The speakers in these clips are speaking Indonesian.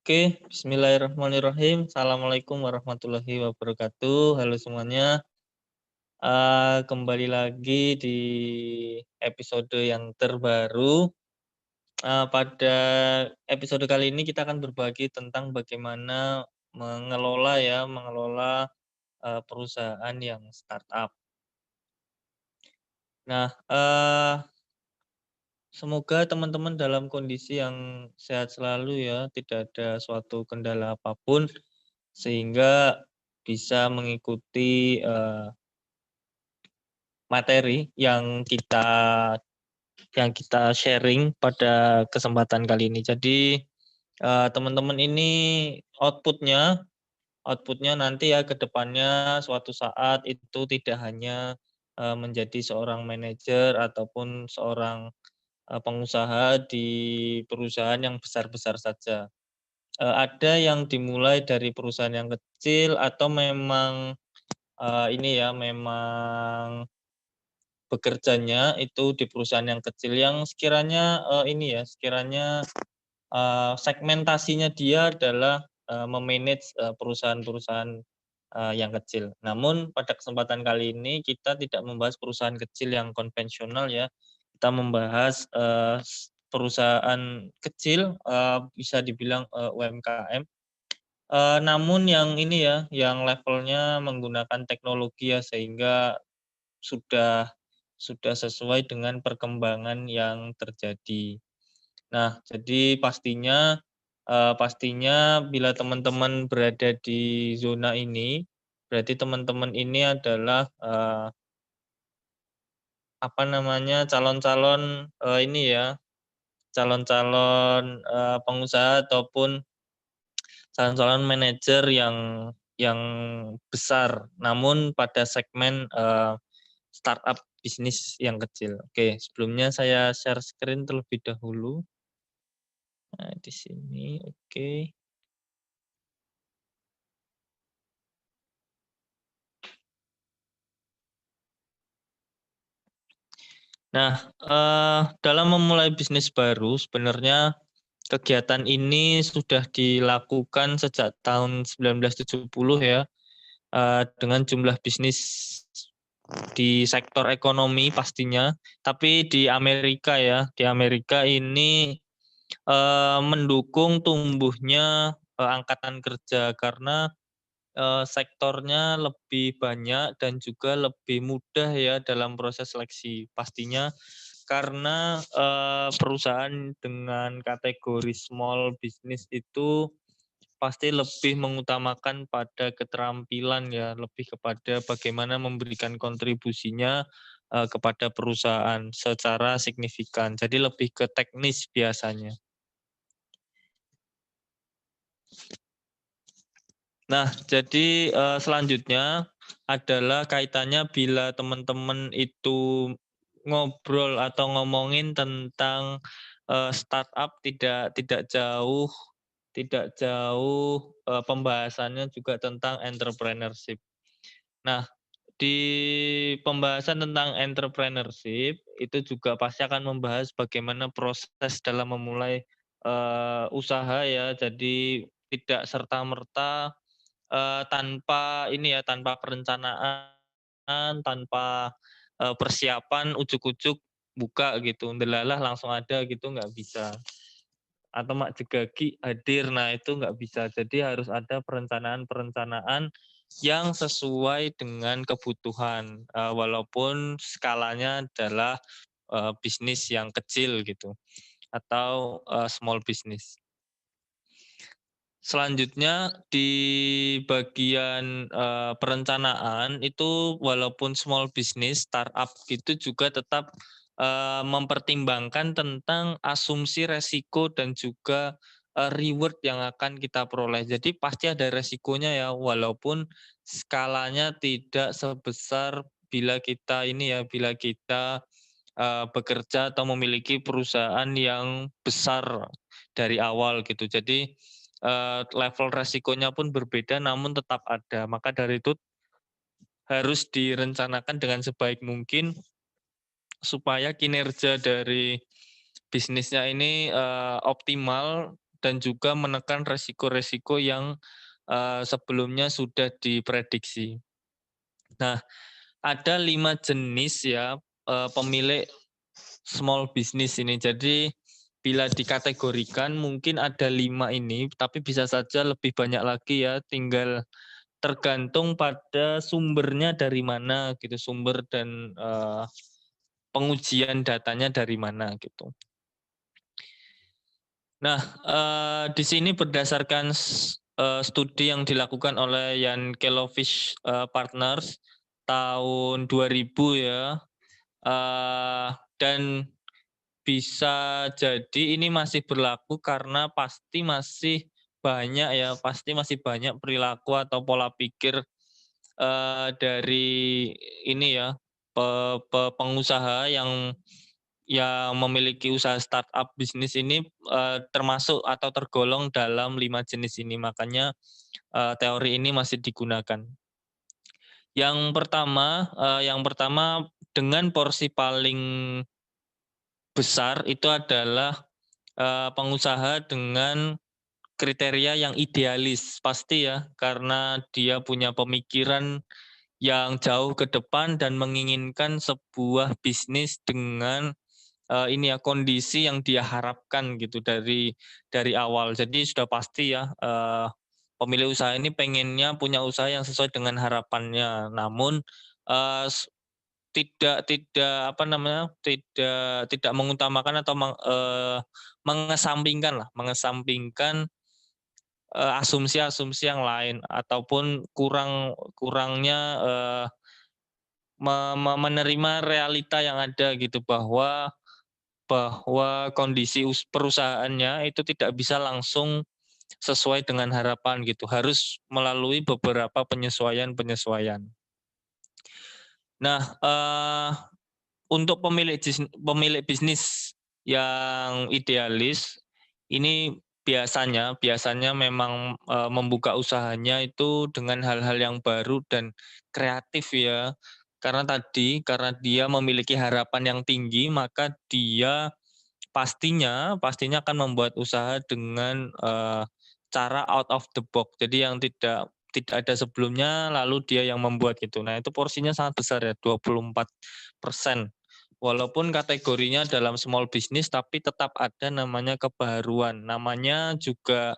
Oke, bismillahirrahmanirrahim. Assalamualaikum warahmatullahi wabarakatuh. Halo semuanya, kembali lagi di episode yang terbaru. Pada episode kali ini kita akan berbagi tentang bagaimana mengelola perusahaan yang startup. Nah, semoga teman-teman dalam kondisi yang sehat selalu ya, tidak ada suatu kendala apapun sehingga bisa mengikuti, materi yang kita sharing pada kesempatan kali ini. Jadi, teman-teman ini output-nya output-nya nanti ya ke depannya suatu saat itu tidak hanya, menjadi seorang manajer ataupun seorang, pengusaha di perusahaan yang besar-besar saja. Ada yang dimulai dari perusahaan yang kecil atau memang, memang bekerjanya itu di perusahaan yang kecil yang sekiranya, segmentasinya dia adalah, me-manage, perusahaan-perusahaan, yang kecil. Namun pada kesempatan kali ini kita tidak membahas perusahaan kecil yang konvensional ya, kita membahas, perusahaan kecil, bisa dibilang, UMKM, namun yang ini ya, yang levelnya menggunakan teknologi ya, sehingga sudah sudah sesuai dengan perkembangan yang terjadi. Nah, jadi pastinya bila teman-teman berada di zona ini, berarti teman-teman ini adalah, calon-calon, calon-calon, pengusaha ataupun calon-calon manajer yang besar, namun pada segmen, startup bisnis yang kecil. Oke, sebelumnya saya share screen terlebih dahulu. Nah, di sini, oke. Nah, dalam memulai bisnis baru sebenarnya kegiatan ini sudah dilakukan sejak tahun 1970 ya, dengan jumlah bisnis di sektor ekonomi pastinya, tapi di Amerika ya, di Amerika ini, mendukung tumbuhnya, angkatan kerja karena, sektornya lebih banyak dan juga lebih mudah ya dalam proses seleksi. Pastinya karena, perusahaan dengan kategori small business itu pasti lebih mengutamakan pada keterampilan ya, lebih kepada bagaimana memberikan kontribusinya, kepada perusahaan secara signifikan. Jadi lebih ke teknis biasanya. Nah, jadi, selanjutnya adalah kaitannya bila teman-teman itu ngobrol atau ngomongin tentang, startup tidak jauh, pembahasannya juga tentang entrepreneurship. Nah, di pembahasan tentang entrepreneurship itu juga pasti akan membahas bagaimana proses dalam memulai, usaha ya. Jadi tidak serta-merta, tanpa perencanaan, tanpa, persiapan ujuk-ujuk buka gitu, ndelalah langsung ada gitu nggak bisa. Atau mak jegagi hadir, nah itu nggak bisa. Jadi harus ada perencanaan-perencanaan yang sesuai dengan kebutuhan, walaupun skalanya adalah, bisnis yang kecil gitu atau, small business. Selanjutnya di bagian, perencanaan itu walaupun small business, startup gitu juga tetap, mempertimbangkan tentang asumsi resiko dan juga, reward yang akan kita peroleh. Jadi pasti ada resikonya ya, walaupun skalanya tidak sebesar bila kita, bekerja atau memiliki perusahaan yang besar dari awal gitu. Jadi, level resikonya pun berbeda namun tetap ada. Maka dari itu harus direncanakan dengan sebaik mungkin supaya kinerja dari bisnisnya ini, optimal dan juga menekan resiko-resiko yang sebelumnya sudah diprediksi. Nah, ada 5 jenis ya, pemilik small business ini. Jadi bila dikategorikan mungkin ada 5 ini, tapi bisa saja lebih banyak lagi ya, tinggal tergantung pada sumbernya dari mana gitu, sumber dan, pengujian datanya dari mana gitu. Nah, di sini berdasarkan studi yang dilakukan oleh Jan Kelovish, Partners tahun 2000 ya, dan bisa jadi ini masih berlaku karena pasti masih banyak perilaku atau pola pikir, dari ini ya, pengusaha yang memiliki usaha startup bisnis ini, termasuk atau tergolong dalam 5 jenis ini, makanya, teori ini masih digunakan. Yang pertama dengan porsi paling besar itu adalah, pengusaha dengan kriteria yang idealis, pasti ya, karena dia punya pemikiran yang jauh ke depan dan menginginkan sebuah bisnis dengan kondisi yang dia harapkan gitu dari awal. Jadi sudah pasti ya, pemilik usaha ini pengennya punya usaha yang sesuai dengan harapannya. Namun, eee, s tidak tidak apa namanya, tidak mengutamakan atau mengesampingkan asumsi-asumsi yang lain ataupun kurangnya, menerima realita yang ada gitu bahwa kondisi perusahaannya itu tidak bisa langsung sesuai dengan harapan gitu, harus melalui beberapa penyesuaian-penyesuaian. Nah, untuk pemilik bisnis yang idealis, ini biasanya memang, membuka usahanya itu dengan hal-hal yang baru dan kreatif ya. Karena dia memiliki harapan yang tinggi, maka dia pastinya akan membuat usaha dengan, cara out of the box. Jadi yang tidak tidak ada sebelumnya, lalu dia yang membuat gitu. Nah, itu porsinya sangat besar ya, 24%. Walaupun kategorinya dalam small business, tapi tetap ada namanya kebaruan. Namanya juga,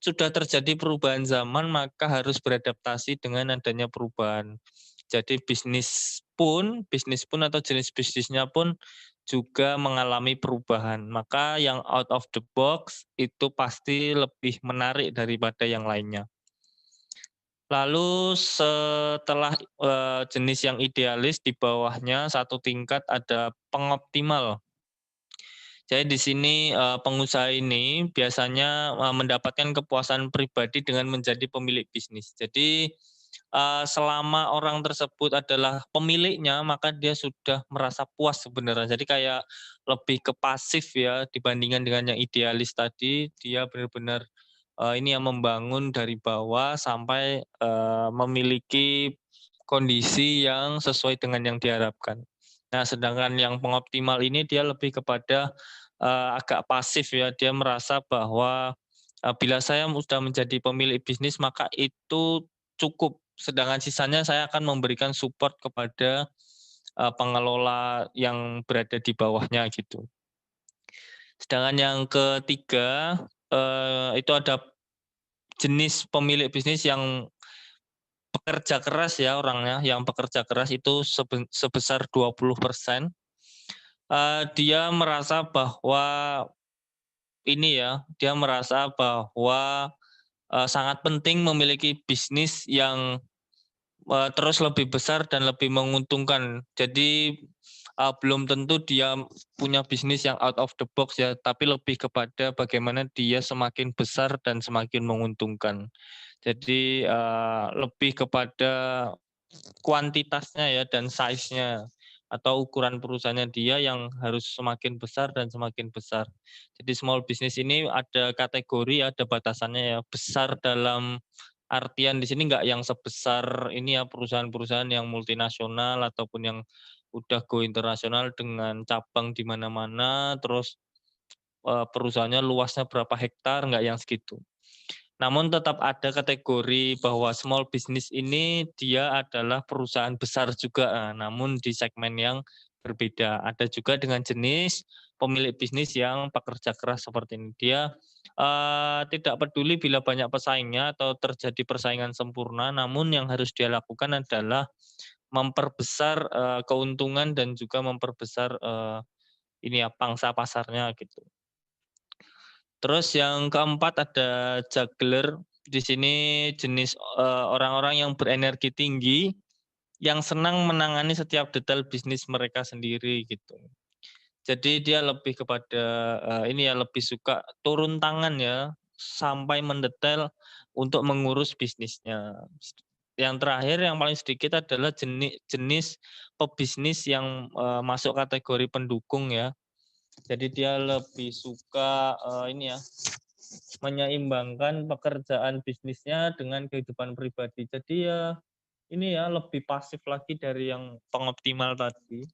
sudah terjadi perubahan zaman, maka harus beradaptasi dengan adanya perubahan. Jadi bisnis pun atau jenis bisnisnya pun juga mengalami perubahan. Maka yang out of the box itu pasti lebih menarik daripada yang lainnya. Lalu setelah, jenis yang idealis, di bawahnya satu tingkat ada pengoptimal. Jadi di sini, pengusaha ini biasanya, mendapatkan kepuasan pribadi dengan menjadi pemilik bisnis. Jadi, selama orang tersebut adalah pemiliknya, maka dia sudah merasa puas sebenarnya. Jadi kayak lebih ke pasif ya dibandingkan dengan yang idealis tadi, dia benar-benar, ini yang membangun dari bawah sampai, memiliki kondisi yang sesuai dengan yang diharapkan. Nah, sedangkan yang pengoptimal ini dia lebih kepada agak pasif ya, dia merasa bahwa, bila saya sudah menjadi pemilik bisnis maka itu cukup, sedangkan sisanya saya akan memberikan support kepada, pengelola yang berada di bawahnya gitu. Sedangkan yang ketiga, itu ada jenis pemilik bisnis yang pekerja keras ya orangnya, yang pekerja keras itu sebesar 20%. Dia merasa bahwa dia merasa bahwa, sangat penting memiliki bisnis yang, terus lebih besar dan lebih menguntungkan. Jadi, belum tentu dia punya bisnis yang out of the box ya, tapi lebih kepada bagaimana dia semakin besar dan semakin menguntungkan. Jadi, lebih kepada kuantitasnya ya dan size-nya atau ukuran perusahaannya dia yang harus semakin besar dan semakin besar. Jadi small business ini ada kategori, ada batasannya ya. Besar dalam artian di sini nggak yang sebesar ini ya perusahaan-perusahaan yang multinasional ataupun yang udah go internasional dengan cabang di mana-mana, terus perusahaannya luasnya berapa hektar, nggak yang segitu. Namun tetap ada kategori bahwa small business ini dia adalah perusahaan besar juga, namun di segmen yang berbeda. Ada juga dengan jenis pemilik bisnis yang pekerja keras seperti ini. Dia, tidak peduli bila banyak pesaingnya atau terjadi persaingan sempurna, namun yang harus dia lakukan adalah memperbesar, keuntungan dan juga memperbesar, ini ya, pangsa pasarnya gitu. Terus yang keempat ada juggler. Di sini jenis, orang-orang yang berenergi tinggi, yang senang menangani setiap detail bisnis mereka sendiri gitu. Jadi dia lebih kepada, ini ya, lebih suka turun tangan ya, sampai mendetail untuk mengurus bisnisnya. Yang terakhir yang paling sedikit adalah jenis pebisnis yang, masuk kategori pendukung ya. Jadi dia lebih suka, ini ya, menyeimbangkan pekerjaan bisnisnya dengan kehidupan pribadi. Jadi ya, ini ya, lebih pasif lagi dari yang pengoptimal tadi.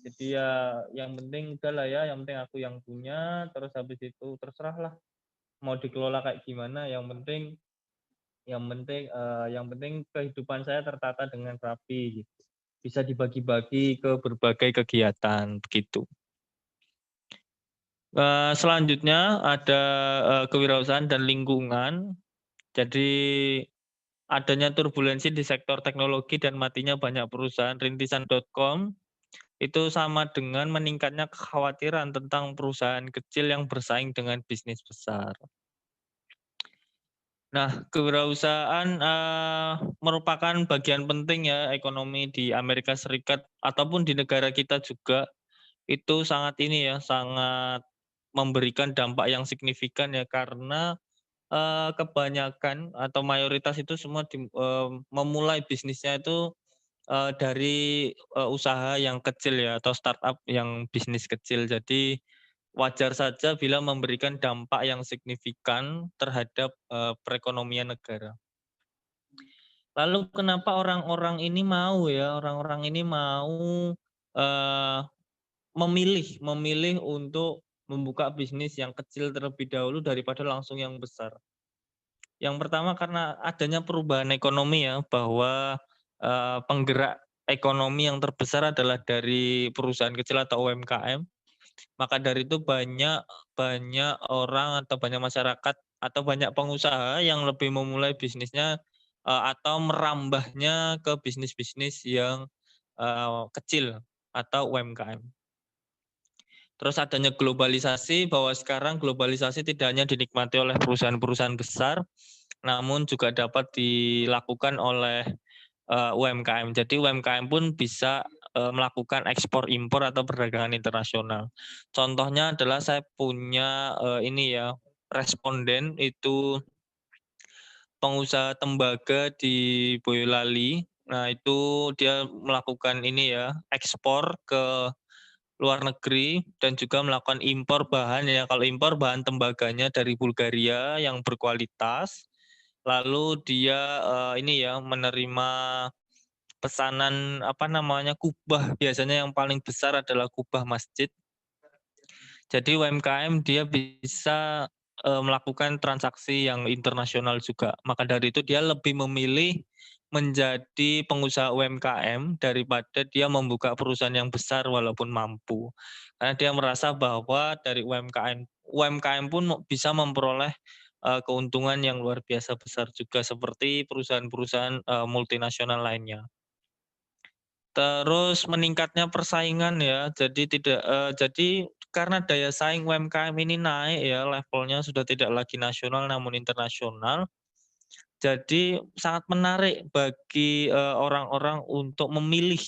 Jadi ya yang penting udahlah ya, yang penting aku yang punya, terus habis itu terserahlah mau dikelola kayak gimana, yang penting kehidupan saya tertata dengan rapi gitu. Bisa dibagi-bagi ke berbagai kegiatan, begitu. Selanjutnya ada, kewirausahaan dan lingkungan. Jadi adanya turbulensi di sektor teknologi dan matinya banyak perusahaan rintisan.com itu sama dengan meningkatnya kekhawatiran tentang perusahaan kecil yang bersaing dengan bisnis besar. Nah, kewirausahaan, merupakan bagian penting ya ekonomi di Amerika Serikat ataupun di negara kita juga. Itu sangat ini ya, sangat memberikan dampak yang signifikan ya karena kebanyakan atau mayoritas itu semua memulai bisnisnya itu, dari, usaha yang kecil ya atau startup yang bisnis kecil. Jadi, wajar saja bila memberikan dampak yang signifikan terhadap, perekonomian negara. Lalu kenapa orang-orang ini mau, eee, memilih untuk membuka bisnis yang kecil terlebih dahulu daripada langsung yang besar? Yang pertama karena adanya perubahan ekonomi ya, bahwa, penggerak ekonomi yang terbesar adalah dari perusahaan kecil atau UMKM. Maka dari itu banyak banyak orang atau banyak masyarakat atau banyak pengusaha yang lebih memulai bisnisnya, atau merambahnya ke bisnis-bisnis yang, kecil atau UMKM. Terus adanya globalisasi, bahwa sekarang globalisasi tidak hanya dinikmati oleh perusahaan-perusahaan besar, namun juga dapat dilakukan oleh, UMKM. Jadi UMKM pun bisa, melakukan ekspor impor atau perdagangan internasional. Contohnya adalah saya punya, ini ya, responden itu pengusaha tembaga di Boyolali. Nah itu dia melakukan ini ya, ekspor ke luar negeri dan juga melakukan impor bahan ya, kalau impor bahan tembaganya dari Bulgaria yang berkualitas, lalu dia, ini ya, menerima pesanan, apa namanya, kubah, biasanya yang paling besar adalah kubah masjid. Jadi UMKM dia bisa, melakukan transaksi yang internasional juga. Maka dari itu dia lebih memilih menjadi pengusaha UMKM daripada dia membuka perusahaan yang besar walaupun mampu. Karena dia merasa bahwa dari UMKM pun bisa memperoleh, keuntungan yang luar biasa besar juga seperti perusahaan-perusahaan, multinasional lainnya. Terus meningkatnya persaingan ya, jadi karena daya saing UMKM ini naik ya, levelnya sudah tidak lagi nasional namun internasional, jadi sangat menarik bagi, orang-orang untuk memilih,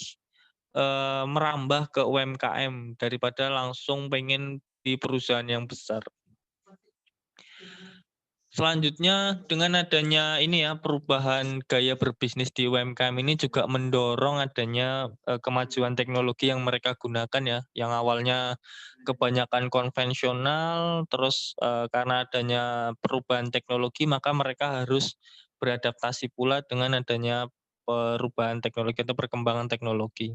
merambah ke UMKM daripada langsung pengen di perusahaan yang besar. Selanjutnya dengan adanya ini ya, perubahan gaya berbisnis di UMKM ini juga mendorong adanya, kemajuan teknologi yang mereka gunakan ya, yang awalnya kebanyakan konvensional, terus, karena adanya perubahan teknologi maka mereka harus beradaptasi pula dengan adanya perubahan teknologi atau perkembangan teknologi.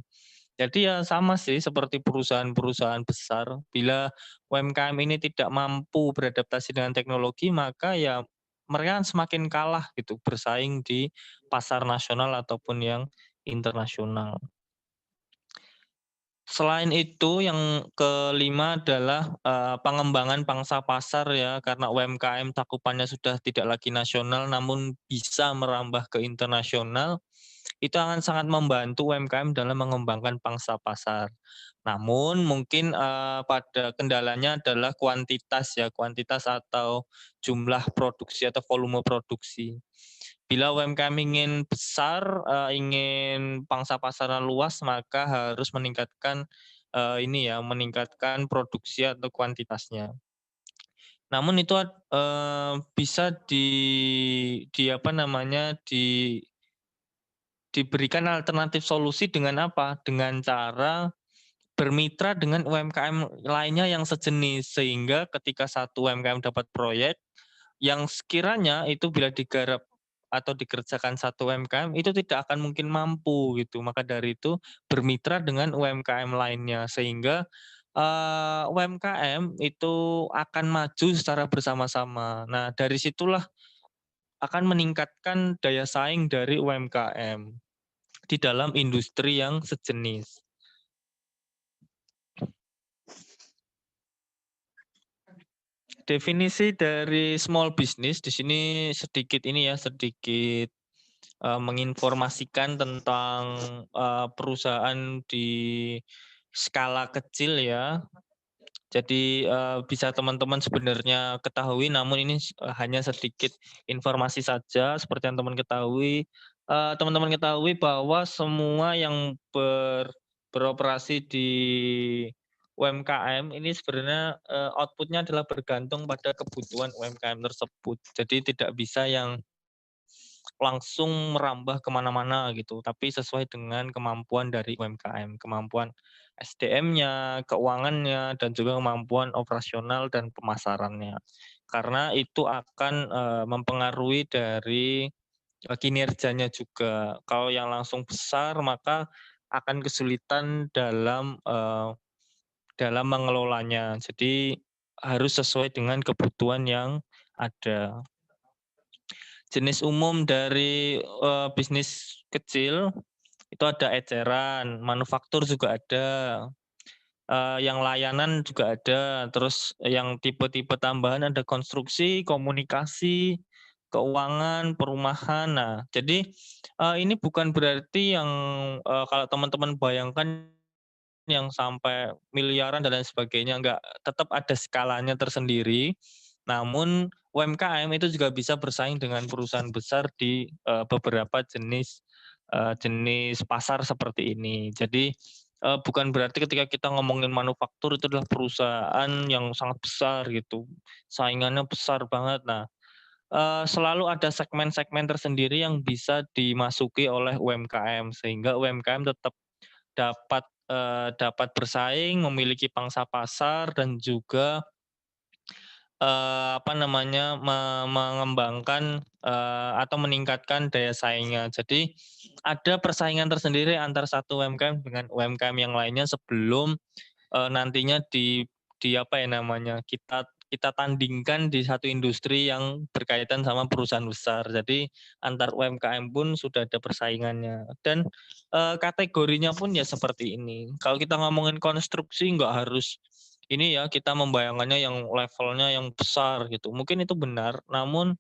Jadi ya sama sih seperti perusahaan-perusahaan besar, bila UMKM ini tidak mampu beradaptasi dengan teknologi, maka ya mereka akan semakin kalah gitu bersaing di pasar nasional ataupun yang internasional. Selain itu yang kelima adalah, pengembangan pangsa pasar ya, karena UMKM cakupannya sudah tidak lagi nasional namun bisa merambah ke internasional, itu akan sangat membantu UMKM dalam mengembangkan pangsa pasar. Namun mungkin, pada kendalanya adalah kuantitas ya, kuantitas atau jumlah produksi atau volume produksi. Bila UMKM ingin besar, ingin pangsa pasarnya luas, maka harus meningkatkan, ini ya, meningkatkan produksi atau kuantitasnya. Namun itu bisa apa namanya, diberikan alternatif solusi dengan apa, dengan cara bermitra dengan UMKM lainnya yang sejenis, sehingga ketika satu UMKM dapat proyek, yang sekiranya itu bila digarap atau dikerjakan satu UMKM itu tidak akan mungkin mampu gitu. Maka dari itu bermitra dengan UMKM lainnya sehingga, UMKM itu akan maju secara bersama-sama. Nah dari situlah akan meningkatkan daya saing dari UMKM di dalam industri yang sejenis. Definisi dari small business di sini sedikit ini ya, sedikit, menginformasikan tentang, perusahaan di skala kecil ya. Jadi, bisa teman-teman sebenarnya ketahui namun ini hanya sedikit informasi saja seperti yang teman-teman ketahui bahwa semua yang beroperasi di UMKM ini sebenarnya, output-nya adalah bergantung pada kebutuhan UMKM tersebut. Jadi tidak bisa yang langsung merambah ke mana-mana gitu, tapi sesuai dengan kemampuan dari UMKM, kemampuan SDM-nya, keuangannya, dan juga kemampuan operasional dan pemasarannya. Karena itu akan, mempengaruhi dari, kinerjanya juga. Kalau yang langsung besar maka akan kesulitan dalam mengelolanya. Jadi harus sesuai dengan kebutuhan yang ada. Jenis umum dari, bisnis kecil, itu ada eceran, manufaktur juga ada, yang layanan juga ada, terus yang tipe-tipe tambahan ada konstruksi, komunikasi, keuangan, perumahan. Nah, jadi, ini bukan berarti yang, kalau teman-teman bayangkan yang sampai miliaran dan lain sebagainya, enggak, tetap ada skalanya tersendiri. Namun UMKM itu juga bisa bersaing dengan perusahaan besar di, beberapa jenis pasar seperti ini. Jadi, bukan berarti ketika kita ngomongin manufaktur itu adalah perusahaan yang sangat besar gitu, saingannya besar banget. Nah, selalu ada segmen-segmen tersendiri yang bisa dimasuki oleh UMKM, sehingga UMKM tetap dapat bersaing, memiliki pangsa pasar dan juga, apa namanya, mengembangkan, atau meningkatkan daya saingnya. Jadi, ada persaingan tersendiri antara satu UMKM dengan UMKM yang lainnya sebelum, nantinya apa ya namanya, kita kita tandingkan di satu industri yang berkaitan sama perusahaan besar. Jadi antar UMKM pun sudah ada persaingannya dan, kategorinya pun ya seperti ini. Kalau kita ngomongin konstruksi nggak harus ini ya, kita membayangkannya yang levelnya yang besar gitu, mungkin itu benar, namun,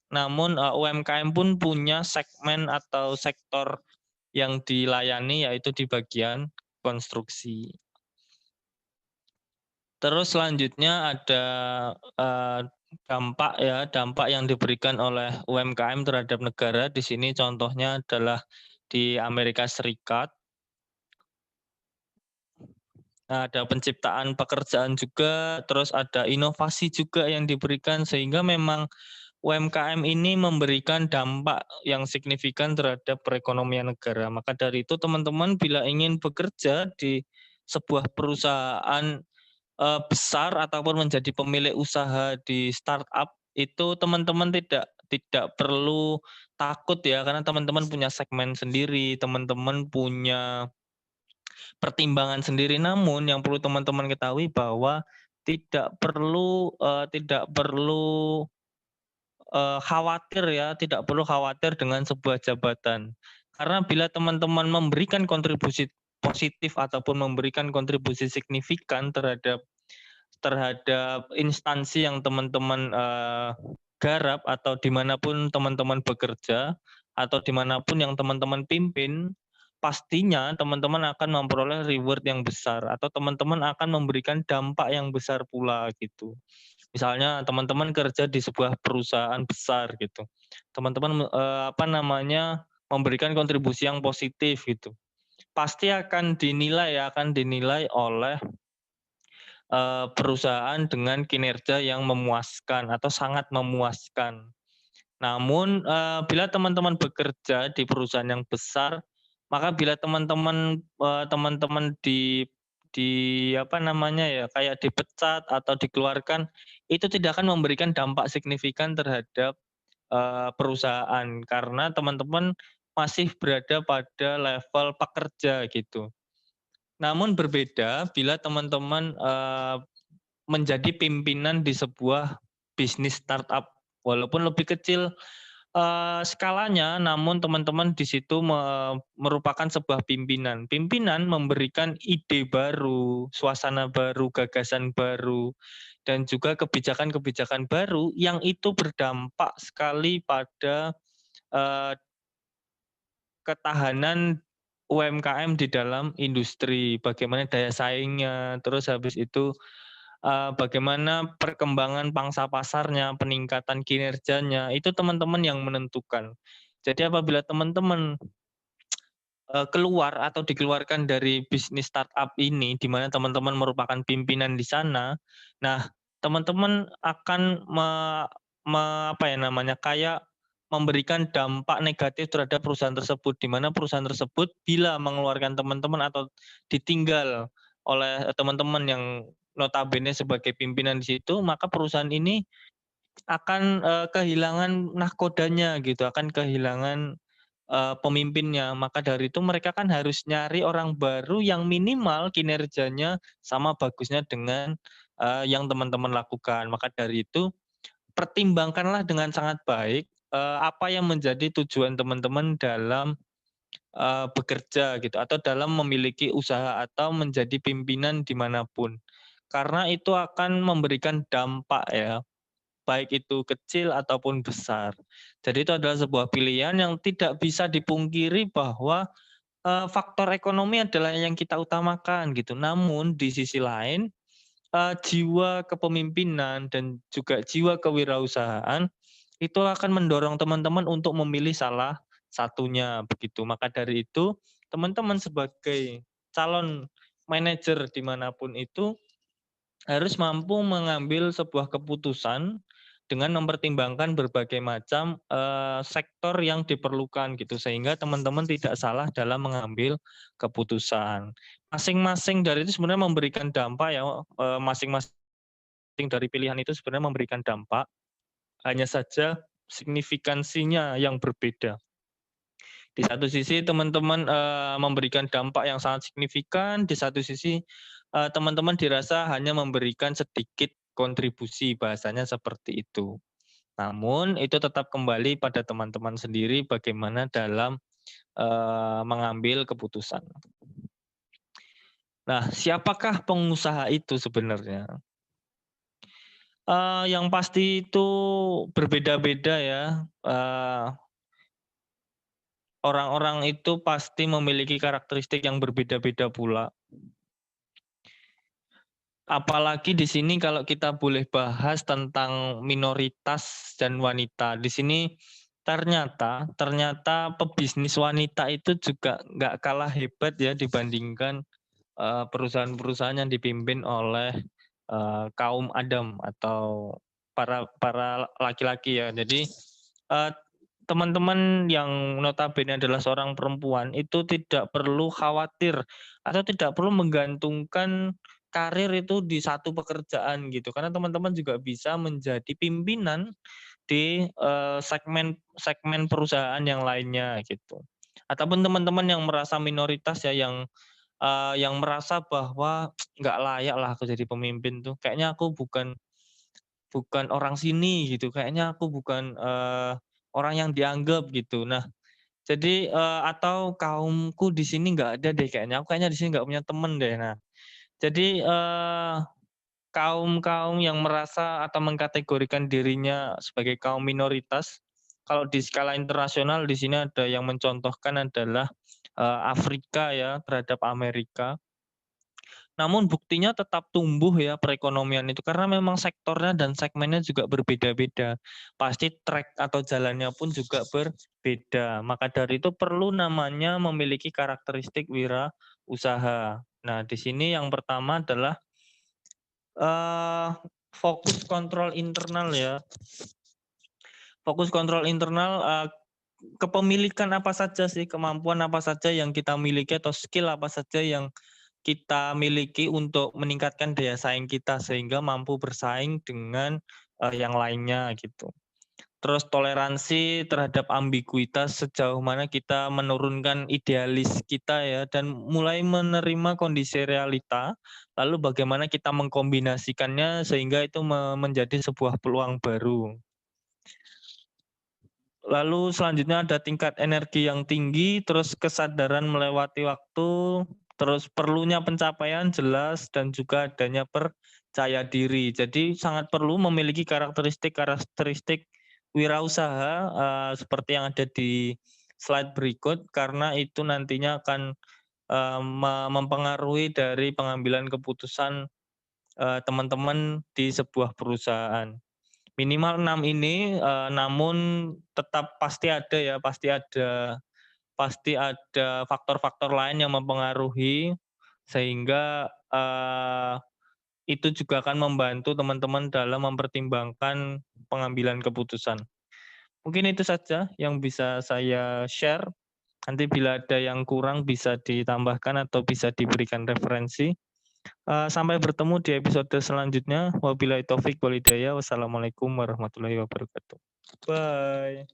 UMKM pun punya segmen atau sektor yang dilayani yaitu di bagian konstruksi. Terus selanjutnya ada, eee, dampak yang diberikan oleh UMKM terhadap negara, di sini contohnya adalah di Amerika Serikat. Ada penciptaan pekerjaan juga, terus ada inovasi juga yang diberikan sehingga memang UMKM ini memberikan dampak yang signifikan terhadap perekonomian negara. Maka dari itu teman-teman bila ingin bekerja di sebuah perusahaan, besar ataupun menjadi pemilik usaha di startup, itu teman-teman tidak perlu takut ya, karena teman-teman punya segmen sendiri, teman-teman punya pertimbangan sendiri. Namun yang perlu teman-teman ketahui bahwa tidak perlu khawatir ya, tidak perlu khawatir dengan sebuah jabatan. Karena bila teman-teman memberikan kontribusi positif ataupun memberikan kontribusi signifikan terhadap terhadap instansi yang teman-teman, garap atau dimanapun teman-teman bekerja, atau dimanapun yang teman-teman pimpin, pastinya teman-teman akan memperoleh reward yang besar atau teman-teman akan memberikan dampak yang besar pula gitu. Misalnya teman-teman kerja di sebuah perusahaan besar gitu, teman-teman, apa namanya, memberikan kontribusi yang positif gitu, pasti akan dinilai oleh perusahaan dengan kinerja yang memuaskan atau sangat memuaskan. Namun, bila teman-teman bekerja di perusahaan yang besar, maka bila teman-teman di apa namanya ya, kayak dipecat atau dikeluarkan, itu tidak akan memberikan dampak signifikan terhadap, perusahaan karena teman-teman masih berada pada level pekerja gitu. Namun berbeda bila teman-teman, menjadi pimpinan di sebuah bisnis startup, walaupun lebih kecil, skalanya, namun teman-teman di situ merupakan sebuah pimpinan. Pimpinan memberikan ide baru, suasana baru, gagasan baru, dan juga kebijakan-kebijakan baru yang itu berdampak sekali pada, eee, ketahanan UMKM di dalam industri, bagaimana daya saingnya, terus habis itu, bagaimana perkembangan pangsa pasarnya, peningkatan kinerjanya, itu teman-teman yang menentukan. Jadi apabila teman-teman, keluar atau dikeluarkan dari bisnis startup ini, di mana teman-teman merupakan pimpinan di sana, nah teman-teman akan apa ya namanya, kayak memberikan dampak negatif terhadap perusahaan tersebut, di mana perusahaan tersebut bila mengeluarkan teman-teman atau ditinggal oleh teman-teman yang notabene sebagai pimpinan di situ, maka perusahaan ini akan, kehilangan nahkodanya gitu, akan kehilangan, pemimpinnya. Maka dari itu mereka kan harus nyari orang baru yang minimal kinerjanya sama bagusnya dengan, yang teman-teman lakukan. Maka dari itu, pertimbangkanlah dengan sangat baik, apa yang menjadi tujuan teman-teman dalam, bekerja gitu atau dalam memiliki usaha atau menjadi pimpinan di mana pun. Karena itu akan memberikan dampak ya, baik itu kecil ataupun besar. Jadi itu adalah sebuah pilihan yang tidak bisa dipungkiri bahwa, faktor ekonomi adalah yang kita utamakan gitu. Namun di sisi lain, jiwa kepemimpinan dan juga jiwa kewirausahaan itu akan mendorong teman-teman untuk memilih salah satunya begitu. Maka dari itu, teman-teman sebagai calon manajer dimanapun itu harus mampu mengambil sebuah keputusan dengan mempertimbangkan berbagai macam, sektor yang diperlukan gitu, sehingga teman-teman tidak salah dalam mengambil keputusan. Masing-masing dari itu sebenarnya memberikan dampak ya, masing-masing dari pilihan itu sebenarnya memberikan dampak, hanya saja signifikansinya yang berbeda. Di satu sisi teman-teman, memberikan dampak yang sangat signifikan, di satu sisi, teman-teman dirasa hanya memberikan sedikit kontribusi, bahasanya seperti itu. Namun itu tetap kembali pada teman-teman sendiri bagaimana dalam, mengambil keputusan. Nah, siapakah pengusaha itu sebenarnya? Yang pasti itu berbeda-beda ya, orang-orang itu pasti memiliki karakteristik yang berbeda-beda pula. Apalagi di sini kalau kita boleh bahas tentang minoritas dan wanita. Di sini ternyata pebisnis wanita itu juga nggak kalah hebat ya dibandingkan, perusahaan-perusahaan yang dipimpin oleh, kaum Adam atau para para laki-laki ya. Jadi, eee, teman-teman yang notabene adalah seorang perempuan itu tidak perlu khawatir atau tidak perlu menggantungkan karir itu di satu pekerjaan gitu, karena teman-teman juga bisa menjadi pimpinan di, segmen segmen perusahaan yang lainnya gitu. Ataupun teman-teman yang merasa minoritas ya, yang yang merasa bahwa nggak layak lah aku jadi pemimpin tuh, kayaknya aku bukan bukan orang sini gitu, kayaknya aku bukan, orang yang dianggap gitu. Nah, jadi, atau kaumku di sini nggak ada deh kayaknya, aku kayaknya di sini nggak punya temen deh. Nah, jadi, kaum-kaum yang merasa atau mengkategorikan dirinya sebagai kaum minoritas, kalau di skala internasional di sini ada yang mencontohkan adalah, Afrika ya terhadap Amerika. Namun buktinya tetap tumbuh ya perekonomian itu karena memang sektornya dan segmennya juga berbeda-beda. Pasti track atau jalannya pun juga berbeda. Maka dari itu perlu namanya memiliki karakteristik wirausaha. Nah, di sini yang pertama adalah, eee, fokus kontrol internal ya. Fokus kontrol internal, kepemilikan apa saja sih, kemampuan apa saja yang kita miliki atau skill apa saja yang kita miliki untuk meningkatkan daya saing kita sehingga mampu bersaing dengan, yang lainnya gitu. Terus toleransi terhadap ambiguitas sejauh mana kita menurunkan idealis kita ya dan mulai menerima kondisi realita, lalu bagaimana kita mengkombinasikannya sehingga itu menjadi sebuah peluang baru. Lalu selanjutnya ada tingkat energi yang tinggi, terus kesadaran melewati waktu, terus perlunya pencapaian jelas dan juga adanya percaya diri. Jadi sangat perlu memiliki karakteristik-karakteristik wirausaha, seperti yang ada di slide berikut karena itu nantinya akan, mempengaruhi dari pengambilan keputusan, teman-teman di sebuah perusahaan. Minimal 6 ini, namun tetap pasti ada faktor-faktor lain yang mempengaruhi, sehingga, itu juga akan membantu teman-teman dalam mempertimbangkan pengambilan keputusan. Mungkin itu saja yang bisa saya share, nanti bila ada yang kurang bisa ditambahkan atau bisa diberikan referensi. Sampai bertemu di episode selanjutnya. Wabillahi taufik wal hidayah. Wassalamualaikum warahmatullahi wabarakatuh. Bye.